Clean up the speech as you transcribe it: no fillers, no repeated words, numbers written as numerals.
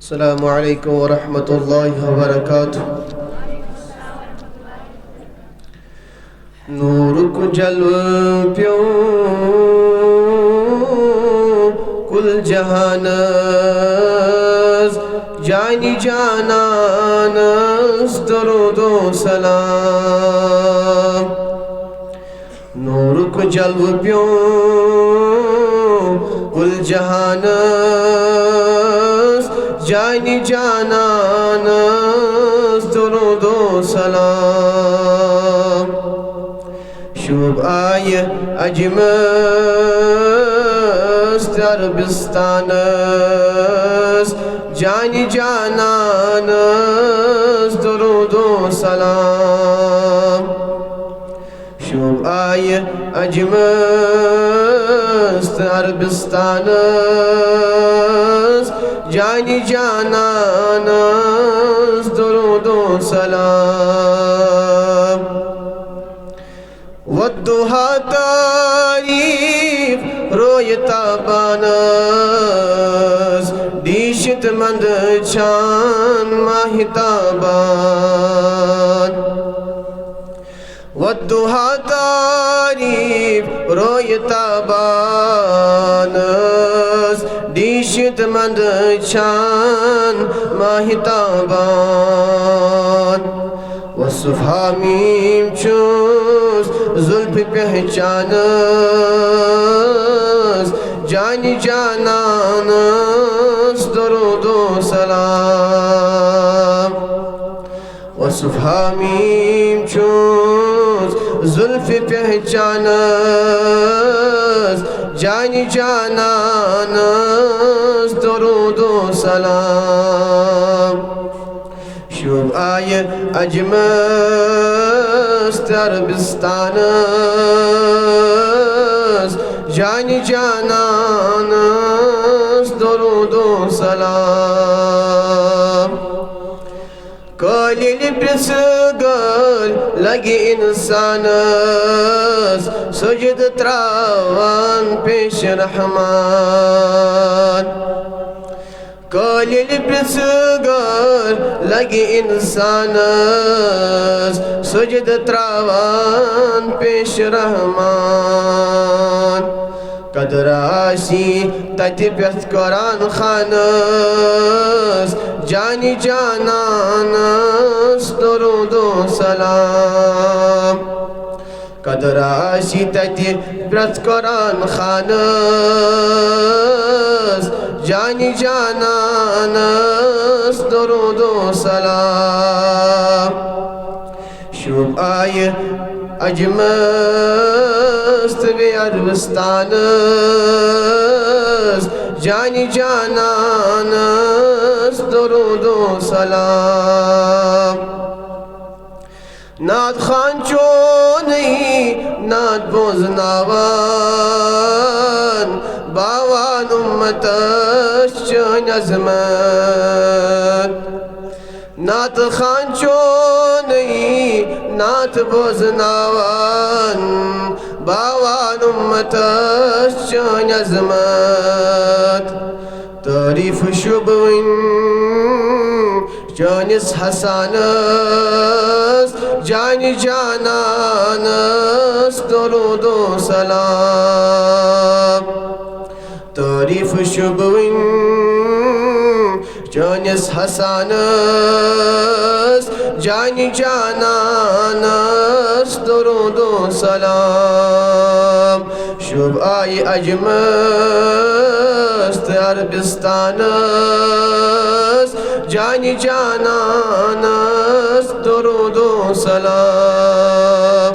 अस्सलामु अलैकुम व रहमतुल्लाहि व बरकातुहू। नूर को जलव प्यो कुल जहानस जानी जानानस दरूदो सलाम। नूर को जलव प्यो कुल जहानस जानी जानानस दरूदो सलाम। शुभ आय अजमस्त अरबिस्तानस जानी जानानस दरूदो सलाम। शुभ आय अजमस्त अरबिस्तानस जानी जानानस दरूदो सलाम। वद्दुहा तारीफ रोयताबानस दीशित मंद चान माहिताबान। वद्दुहा तारीफ रोयताबानस दीशित मंद चान माहिताबान। वसुफा मीम चूस जुल्फ पहचानस जानी जानानस दरूदो सलाम। वसुफा मीम चूस जुल्फ पहचानस जानी जानानस दरूदो सलाम। शुभ आय अजमस्त अरबिस्तानस जानी जानानस दरूदो सलाम। कालिल प्रिसगल लगे इंसानस सजद त्रावान पेश रहमान। कालिल प्रिसगल लगे इंसानस सजद त्रावान पेश रहमान। कदरासी तति प्यथ कुरान खानस जानी जानानस दरूदो सलाम। कदरासी तति प्यथ कुरान खानस जानी जानानस दरूदो सलाम। शुभ आय अजमस्त बे अरबिस्तानस जानी जानानस दरूदो सलाम। नात खान चो नहीं नात बोजनावान बावान उम्मतस चन अजमत। नात खान चो नहीं नात बोजनावान बावान उम्मतस चन अजमत। तारीफ शुबविन जानिस हसानस जानी जानानस दरूदो सलाम। तारीफ शुबविन जानिस हसानस जानी जानानस दरूदो सलाम। शुभ आय अजमस्त अरबिस्तानस जानी जानानस दरूदो सलाम।